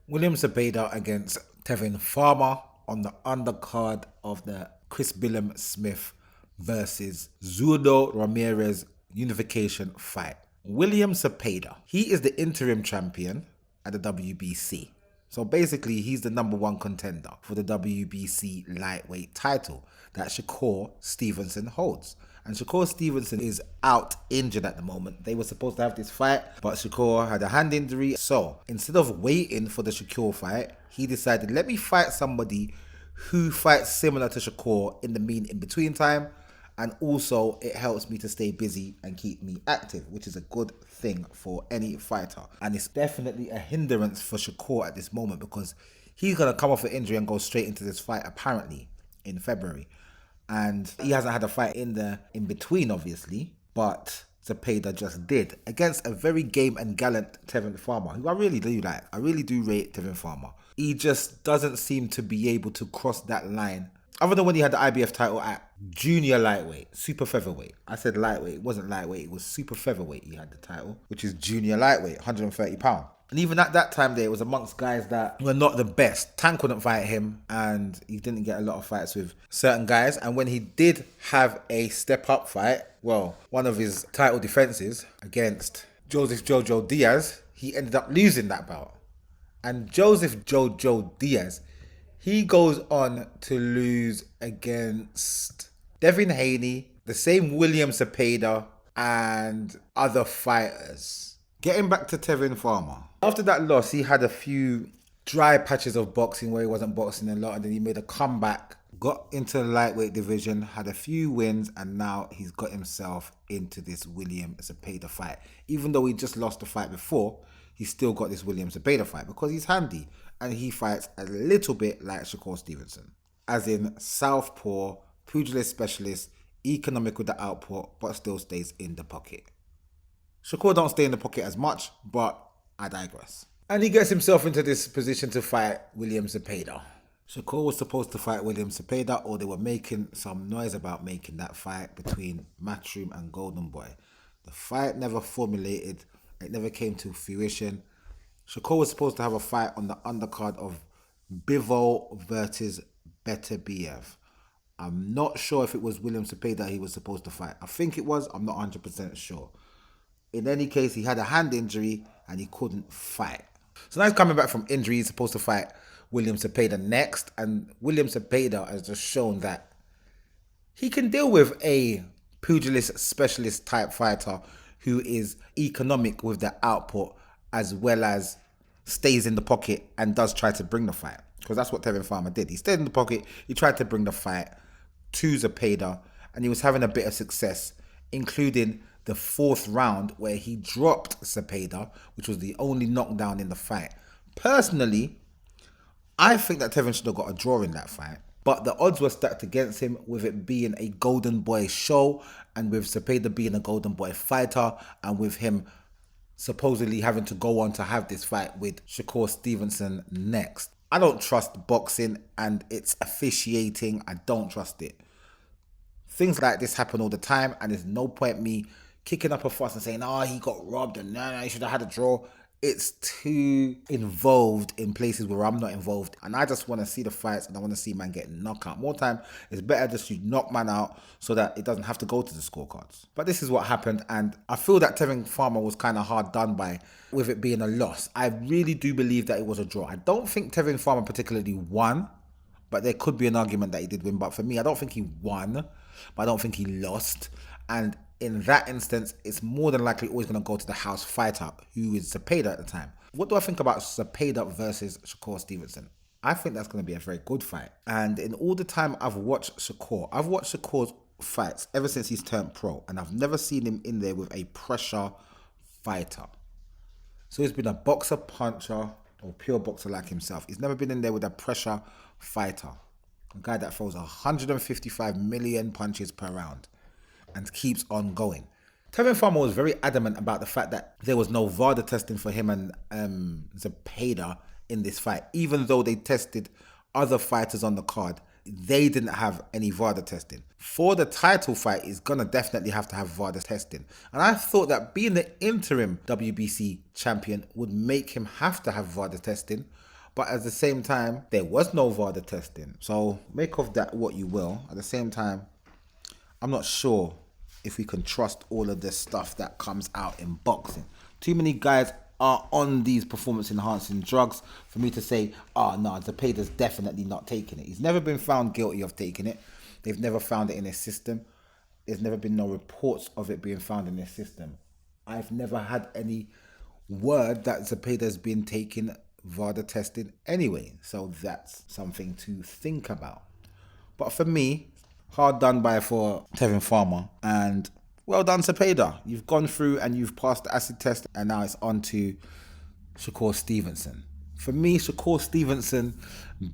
William Zapeda against Tevin Farmer on the undercard of the Chris Billum Smith versus Zurdo Ramirez unification fight. William Zapeda, he is the interim champion at the WBC. So basically, he's the number one contender for the WBC lightweight title that Shakur Stevenson holds. And Shakur Stevenson is out injured at the moment. They were supposed to have this fight, but Shakur had a hand injury. So instead of waiting for the Shakur fight, he decided, let me fight somebody who fights similar to Shakur in the in between time. And also it helps me to stay busy and keep me active, which is a good thing for any fighter. And it's definitely a hindrance for Shakur at this moment because he's going to come off an injury and go straight into this fight apparently in February. And he hasn't had a fight in between, obviously, but Zapeda just did against a very game and gallant Tevin Farmer, who I really do like. I really do rate Tevin Farmer. He just doesn't seem to be able to cross that line. Other than when he had the IBF title at junior lightweight, super featherweight. I said lightweight, it wasn't lightweight, it was super featherweight he had the title, which is junior lightweight, 130 pounds. And even at that time there, it was amongst guys that were not the best. Tank couldn't fight him and he didn't get a lot of fights with certain guys. And when he did have a step-up fight, well, one of his title defenses against Joseph Jojo Diaz, he ended up losing that bout. And Joseph Jojo Diaz, he goes on to lose against Devin Haney, the same William Zapeda, and other fighters. Getting back to Tevin Farmer. After that loss, he had a few dry patches of boxing where he wasn't boxing a lot, and then he made a comeback, got into the lightweight division, had a few wins, and now he's got himself into this William Zapeda fight. Even though he just lost the fight before, he's still got this William Zapeda fight because he's handy and he fights a little bit like Shakur Stevenson. As in southpaw, pugilist specialist, economic with the output, but still stays in the pocket. Shakur don't stay in the pocket as much, but I digress. And he gets himself into this position to fight William Zapeda. Shakur was supposed to fight William Zapeda, or they were making some noise about making that fight between Matchroom and Golden Boy. The fight never formulated, it never came to fruition. Shakur was supposed to have a fight on the undercard of Bivol versus Beterbiev. I'm not sure if it was William Zapeda he was supposed to fight. I think it was, I'm not 100% sure. In any case, he had a hand injury and he couldn't fight. So now he's coming back from injury. He's supposed to fight William Zapeda next. And William Zapeda has just shown that he can deal with a pugilist specialist type fighter who is economic with the output as well as stays in the pocket and does try to bring the fight. Because that's what Tevin Farmer did. He stayed in the pocket. He tried to bring the fight to Zapeda and he was having a bit of success, including the fourth round where he dropped Zapeda, which was the only knockdown in the fight. Personally, I think that Tevin should have got a draw in that fight, but the odds were stacked against him with it being a Golden Boy show and with Zapeda being a Golden Boy fighter and with him supposedly having to go on to have this fight with Shakur Stevenson next. I don't trust boxing and its officiating. I don't trust it. Things like this happen all the time and there's no point me kicking up a fuss and saying, oh, he got robbed and no, he should have had a draw. It's too involved in places where I'm not involved. And I just want to see the fights and I want to see man get knocked out. More time, it's better just to knock man out so that it doesn't have to go to the scorecards. But this is what happened. And I feel that Tevin Farmer was kind of hard done by with it being a loss. I really do believe that it was a draw. I don't think Tevin Farmer particularly won, but there could be an argument that he did win. But for me, I don't think he won, but I don't think he lost. And in that instance, it's more than likely always going to go to the house fighter, who is Zapeda at the time. What do I think about Zapeda versus Shakur Stevenson? I think that's going to be a very good fight. And in all the time I've watched Shakur's fights ever since he's turned pro, and I've never seen him in there with a pressure fighter. So he's been a boxer puncher or pure boxer like himself. He's never been in there with a pressure fighter. A guy that throws 155 million punches per round and keeps on going. Tevin Farmer was very adamant about the fact that there was no VADA testing for him and Zapeda in this fight. Even though they tested other fighters on the card, they didn't have any VADA testing. For the title fight, he's going to definitely have to have VADA testing. And I thought that being the interim WBC champion would make him have to have VADA testing. But at the same time, there was no VADA testing. So make of that what you will. At the same time, I'm not sure if we can trust all of this stuff that comes out in boxing. Too many guys are on these performance enhancing drugs for me to say, oh no, Zapeda's definitely not taking it. He's never been found guilty of taking it. They've never found it in his system. There's never been no reports of it being found in his system. I've never had any word that Zapeda's been taking VADA testing anyway. So that's something to think about. But for me, hard done by for Tevin Farmer, and well done Zapeda. You've gone through and you've passed the acid test, and now it's on to Shakur Stevenson. For me, Shakur Stevenson,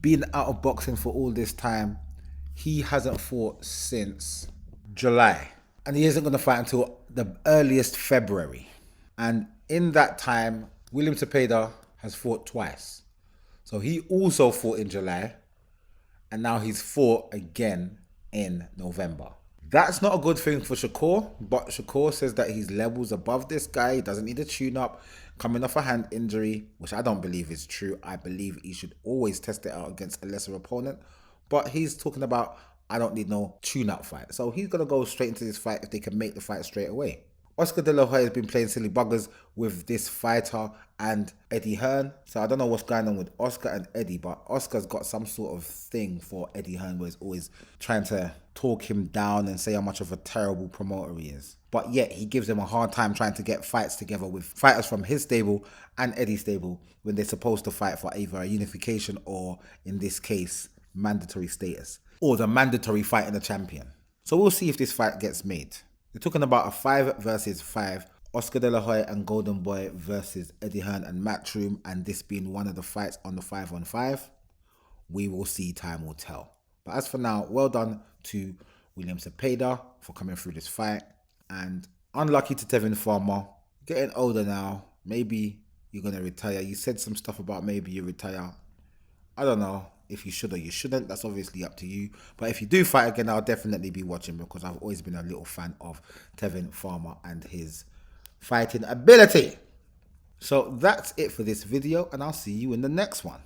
being out of boxing for all this time, he hasn't fought since July. And he isn't going to fight until the earliest February. And in that time, William Zapeda has fought twice. So he also fought in July, and now he's fought again in November. That's not a good thing for Shakur, but Shakur says that he's levels above this guy. He doesn't need a tune-up, coming off a hand injury, which I don't believe is true. I believe he should always test it out against a lesser opponent. But he's talking about, I don't need no tune-up fight. So he's going to go straight into this fight if they can make the fight straight away. Oscar De La Hoya has been playing silly buggers with this fighter and Eddie Hearn. So I don't know what's going on with Oscar and Eddie, but Oscar's got some sort of thing for Eddie Hearn where he's always trying to talk him down and say how much of a terrible promoter he is. But yet he gives him a hard time trying to get fights together with fighters from his stable and Eddie's stable when they're supposed to fight for either a unification or, in this case, mandatory status, or the mandatory fight in the champion. So we'll see if this fight gets made. They're talking about a 5 versus 5, Oscar De La Hoya and Golden Boy versus Eddie Hearn and Matchroom, and this being one of the fights on the 5-on-5. We will see, time will tell. But as for now, well done to William Zapeda for coming through this fight, and unlucky to Tevin Farmer. Getting older now, maybe you're going to retire. You said some stuff about maybe you retire. I don't know if you should or you shouldn't. That's obviously up to you. But if you do fight again, I'll definitely be watching, because I've always been a little fan of Tevin Farmer and his fighting ability. So that's it for this video, and I'll see you in the next one.